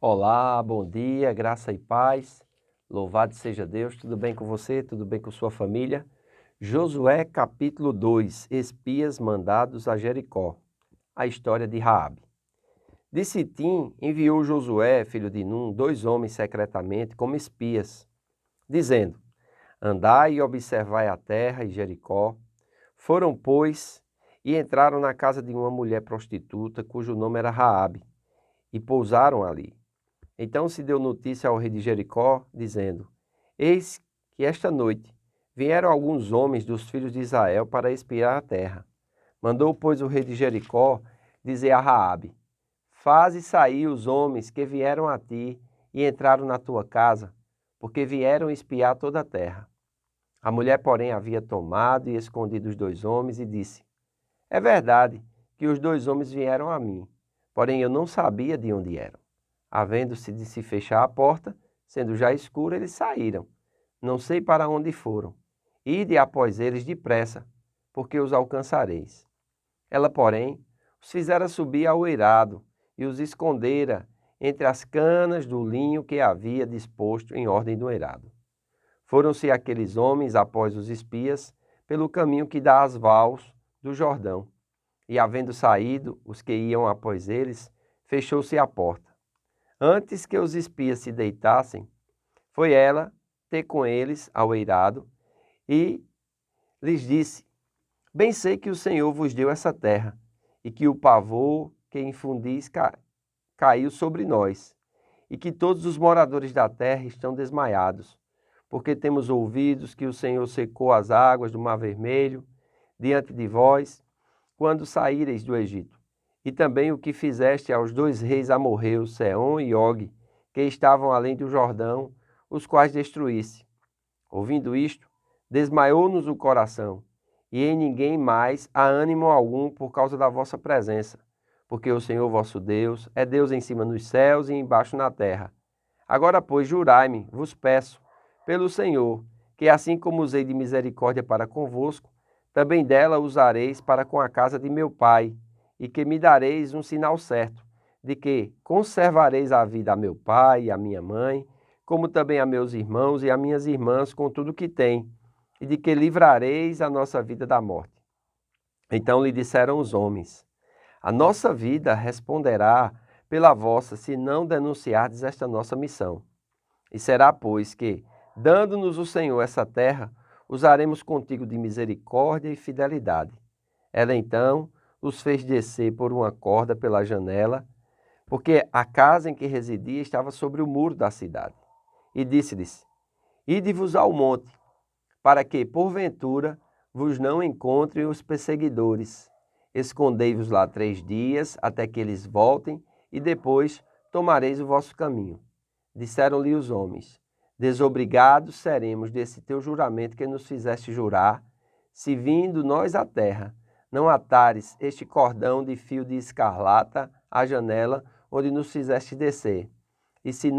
Olá, bom dia, graça e paz. Louvado seja Deus. Tudo bem com você? Tudo bem com sua família? Josué capítulo 2. Espias mandados a Jericó. A história de Raabe. De Sitim enviou Josué, filho de Num, 2 homens secretamente como espias, dizendo: Andai e observai a terra e Jericó. Foram, pois, e entraram na casa de uma mulher prostituta, cujo nome era Raabe, e pousaram ali. Então se deu notícia ao rei de Jericó, dizendo: Eis que esta noite vieram alguns homens dos filhos de Israel para espiar a terra. Mandou, pois, o rei de Jericó dizer a Raabe: Faze sair os homens que vieram a ti e entraram na tua casa, porque vieram espiar toda a terra. A mulher, porém, havia tomado e escondido os 2 homens e disse: É verdade que os 2 homens vieram a mim, porém eu não sabia de onde eram. Havendo-se de se fechar a porta, sendo já escuro, eles saíram. Não sei para onde foram. Ide após eles depressa, porque os alcançareis. Ela, porém, os fizera subir ao eirado e os escondera entre as canas do linho que havia disposto em ordem do eirado. Foram-se aqueles homens após os espias pelo caminho que dá às vals do Jordão. E havendo saído os que iam após eles, fechou-se a porta. Antes que os espias se deitassem, foi ela ter com eles ao eirado e lhes disse: Bem sei que o Senhor vos deu essa terra, e que o pavor que infundis caiu sobre nós, e que todos os moradores da terra estão desmaiados, porque temos ouvido que o Senhor secou as águas do Mar Vermelho diante de vós, quando saíreis do Egito. E também o que fizeste aos 2 reis amorreus, Seom e Og, que estavam além do Jordão, os quais destruísse. Ouvindo isto, desmaiou-nos o coração, e em ninguém mais há ânimo algum por causa da vossa presença, porque o Senhor vosso Deus é Deus em cima nos céus e embaixo na terra. Agora, pois, jurai-me, vos peço, pelo Senhor, que assim como usei de misericórdia para convosco, também dela usareis para com a casa de meu pai, e que me dareis um sinal certo, de que conservareis a vida a meu pai e a minha mãe, como também a meus irmãos e a minhas irmãs com tudo que têm, e de que livrareis a nossa vida da morte. Então lhe disseram os homens: A nossa vida responderá pela vossa, se não denunciardes esta nossa missão. E será, pois, que, dando-nos o Senhor essa terra, usaremos contigo de misericórdia e fidelidade. Ela então os fez descer por uma corda pela janela, porque a casa em que residia estava sobre o muro da cidade. E disse-lhes: Ide-vos ao monte, para que, porventura, vos não encontrem os perseguidores. Escondei-vos lá 3 dias, até que eles voltem, e depois tomareis o vosso caminho. Disseram-lhe os homens: Desobrigados seremos desse teu juramento que nos fizeste jurar, se vindo nós à terra, não atares este cordão de fio de escarlata à janela onde nos fizeste descer. E se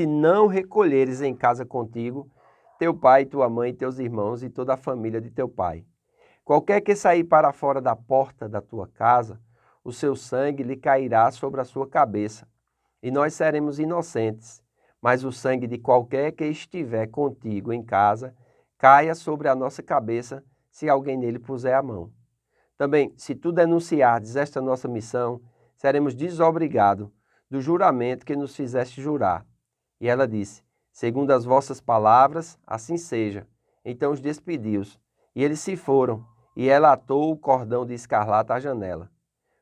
não recolheres em casa contigo teu pai, tua mãe, teus irmãos e toda a família de teu pai. Qualquer que sair para fora da porta da tua casa, o seu sangue lhe cairá sobre a sua cabeça, e nós seremos inocentes, mas o sangue de qualquer que estiver contigo em casa caia sobre a nossa cabeça, se alguém nele puser a mão. Também, se tu denunciardes esta nossa missão, seremos desobrigados do juramento que nos fizeste jurar. E ela disse: Segundo as vossas palavras, assim seja. Então os despediu-os, e eles se foram, e ela atou o cordão de escarlata à janela.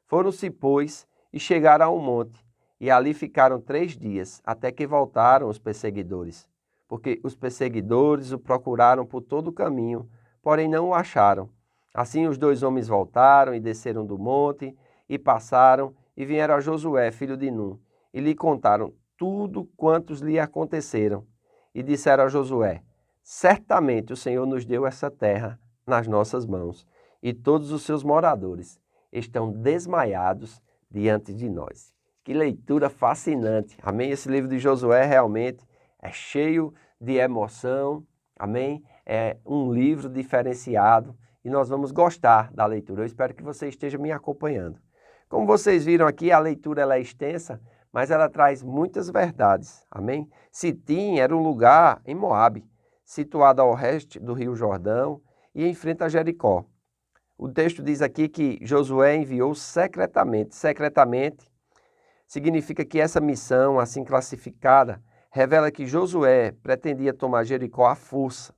Foram-se, pois, e chegaram a um monte, e ali ficaram 3 dias, até que voltaram os perseguidores. Porque os perseguidores o procuraram por todo o caminho, porém não o acharam. Assim os 2 homens voltaram e desceram do monte, e passaram, e vieram a Josué, filho de Num, e lhe contaram tudo quantos lhe aconteceram. E disseram a Josué: Certamente o Senhor nos deu essa terra nas nossas mãos, e todos os seus moradores estão desmaiados diante de nós. Que leitura fascinante, amém? Esse livro de Josué realmente é cheio de emoção, amém? É um livro diferenciado e nós vamos gostar da leitura. Eu espero que você esteja me acompanhando. Como vocês viram aqui, a leitura ela é extensa, mas ela traz muitas verdades, amém? Sitim era um lugar em Moabe, situado ao oeste do rio Jordão e em frente a Jericó. O texto diz aqui que Josué enviou secretamente. Secretamente significa que essa missão, assim classificada, revela que Josué pretendia tomar Jericó à força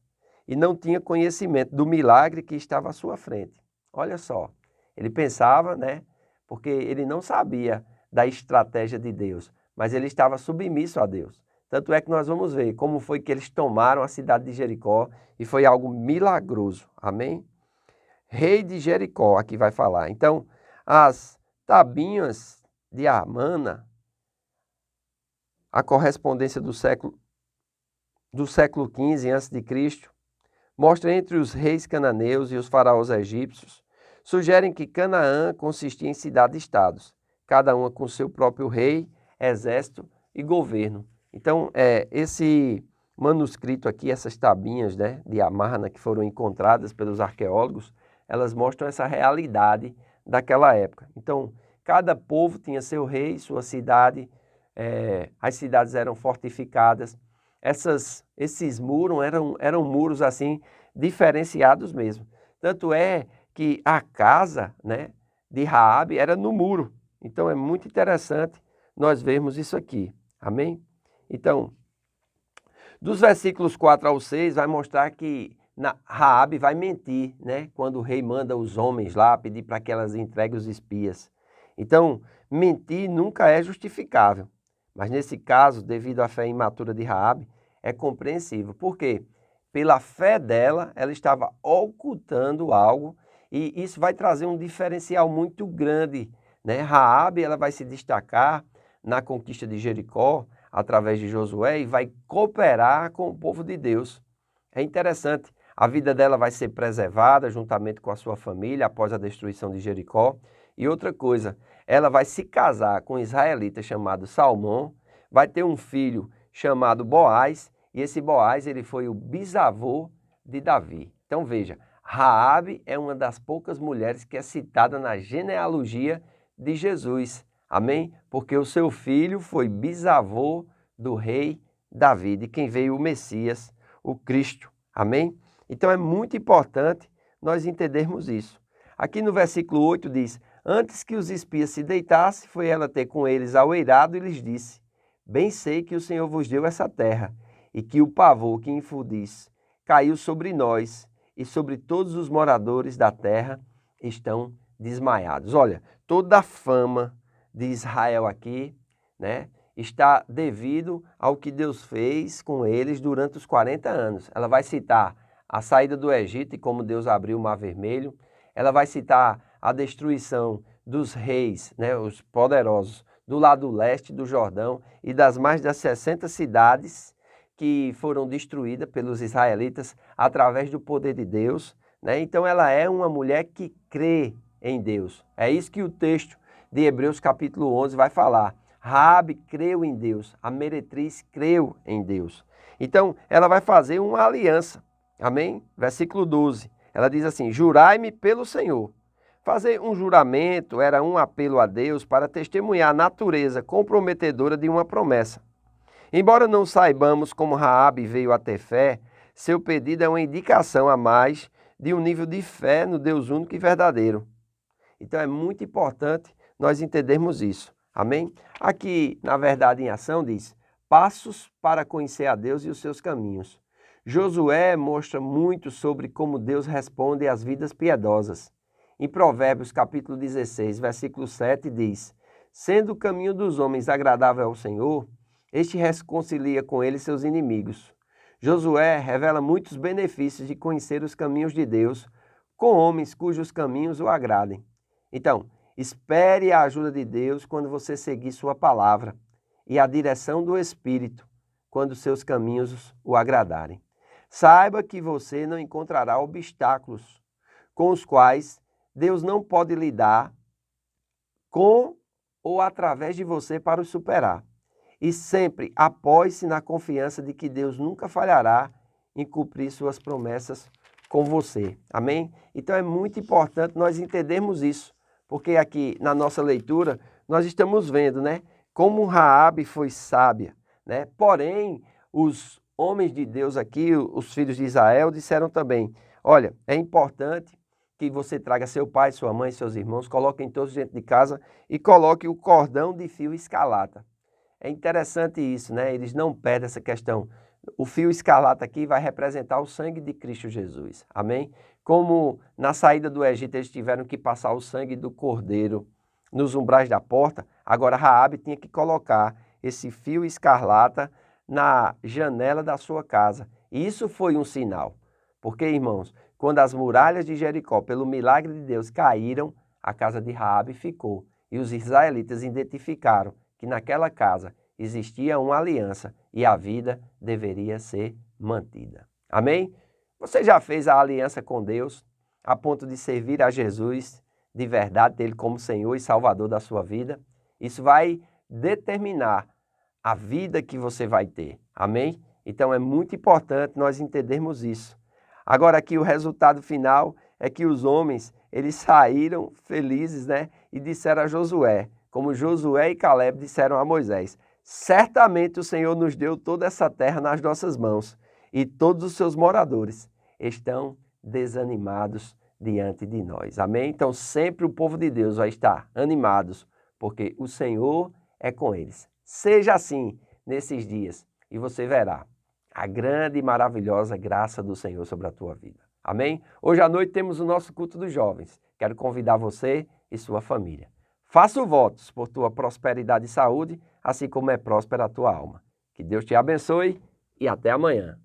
e não tinha conhecimento do milagre que estava à sua frente. Olha só, ele pensava, né, porque ele não sabia da estratégia de Deus, mas ele estava submisso a Deus. Tanto é que nós vamos ver como foi que eles tomaram a cidade de Jericó e foi algo milagroso. Amém? Rei de Jericó, aqui vai falar. Então, as tabinhas de Amana, a correspondência do século XV a.C., mostra entre os reis cananeus e os faraós egípcios, sugerem que Canaã consistia em cidades-estados, cada uma com seu próprio rei, exército e governo. Então, esse manuscrito aqui, essas tabinhas, né, de Amarna que foram encontradas pelos arqueólogos, elas mostram essa realidade daquela época. Então, cada povo tinha seu rei, sua cidade, as cidades eram fortificadas. Esses muros eram muros assim diferenciados mesmo. Tanto é que a casa, né, de Raabe era no muro. Então é muito interessante nós vermos isso aqui. Amém? Então, dos versículos 4 ao 6 vai mostrar que Raabe vai mentir, né, quando o rei manda os homens lá pedir para que elas entreguem os espias. Então, mentir nunca é justificável. Mas nesse caso, devido à fé imatura de Raabe, é compreensível. Por quê? Pela fé dela, ela estava ocultando algo e isso vai trazer um diferencial muito grande, né? Raabe, ela vai se destacar na conquista de Jericó através de Josué e vai cooperar com o povo de Deus. É interessante, a vida dela vai ser preservada juntamente com a sua família após a destruição de Jericó. E outra coisa, ela vai se casar com um israelita chamado Salmão, vai ter um filho chamado Boaz, e esse Boaz ele foi o bisavô de Davi. Então veja, Raabe é uma das poucas mulheres que é citada na genealogia de Jesus. Amém? Porque o seu filho foi bisavô do rei Davi, de quem veio o Messias, o Cristo. Amém? Então é muito importante nós entendermos isso. Aqui no versículo 8 diz: antes que os espias se deitassem, foi ela ter com eles ao eirado e lhes disse: bem sei que o Senhor vos deu essa terra, e que o pavor que infundis caiu sobre nós, e sobre todos os moradores da terra estão desmaiados. Olha, toda a fama de Israel aqui, né, está devido ao que Deus fez com eles durante os 40 anos. Ela vai citar a saída do Egito e como Deus abriu o Mar Vermelho. Ela vai citar a destruição dos reis, né, os poderosos, do lado leste do Jordão e das mais de 60 cidades que foram destruídas pelos israelitas através do poder de Deus, né? Então ela é uma mulher que crê em Deus. É isso que o texto de Hebreus capítulo 11 vai falar. Raabe creu em Deus, a meretriz creu em Deus. Então ela vai fazer uma aliança, amém? Versículo 12, ela diz assim: jurai-me pelo Senhor. Fazer um juramento era um apelo a Deus para testemunhar a natureza comprometedora de uma promessa. Embora não saibamos como Raabe veio a ter fé, seu pedido é uma indicação a mais de um nível de fé no Deus único e verdadeiro. Então é muito importante nós entendermos isso. Amém? Aqui, na verdade em ação, diz: passos para conhecer a Deus e os seus caminhos. Josué mostra muito sobre como Deus responde às vidas piedosas. Em Provérbios capítulo 16, versículo 7 diz: sendo o caminho dos homens agradável ao Senhor, este reconcilia com ele seus inimigos. Josué revela muitos benefícios de conhecer os caminhos de Deus com homens cujos caminhos o agradem. Então, espere a ajuda de Deus quando você seguir sua palavra e a direção do Espírito quando seus caminhos o agradarem. Saiba que você não encontrará obstáculos com os quais Deus não pode lidar com ou através de você para os superar. E sempre apoie-se na confiança de que Deus nunca falhará em cumprir suas promessas com você. Amém? Então é muito importante nós entendermos isso, porque aqui na nossa leitura nós estamos vendo, né, como Raabe foi sábia, né? Porém, os homens de Deus aqui, os filhos de Israel, disseram também, olha, é importante que você traga seu pai, sua mãe, seus irmãos, coloquem todos dentro de casa e coloque o cordão de fio escarlata. É interessante isso, né? Eles não perdem essa questão. O fio escarlata aqui vai representar o sangue de Cristo Jesus. Amém? Como na saída do Egito eles tiveram que passar o sangue do cordeiro nos umbrais da porta, agora Raabe tinha que colocar esse fio escarlata na janela da sua casa. E isso foi um sinal. Porque, irmãos, quando as muralhas de Jericó, pelo milagre de Deus, caíram, a casa de Raabe ficou. E os israelitas identificaram que naquela casa existia uma aliança e a vida deveria ser mantida. Amém? Você já fez a aliança com Deus a ponto de servir a Jesus de verdade, dele como Senhor e Salvador da sua vida? Isso vai determinar a vida que você vai ter. Amém? Então é muito importante nós entendermos isso. Agora aqui o resultado final é que os homens, eles saíram felizes, né? E disseram a Josué, como Josué e Caleb disseram a Moisés, certamente o Senhor nos deu toda essa terra nas nossas mãos e todos os seus moradores estão desanimados diante de nós. Amém? Então sempre o povo de Deus vai estar animados, porque o Senhor é com eles. Seja assim nesses dias e você verá a grande e maravilhosa graça do Senhor sobre a tua vida. Amém? Hoje à noite temos o nosso culto dos jovens. Quero convidar você e sua família. Faço votos por tua prosperidade e saúde, assim como é próspera a tua alma. Que Deus te abençoe e até amanhã.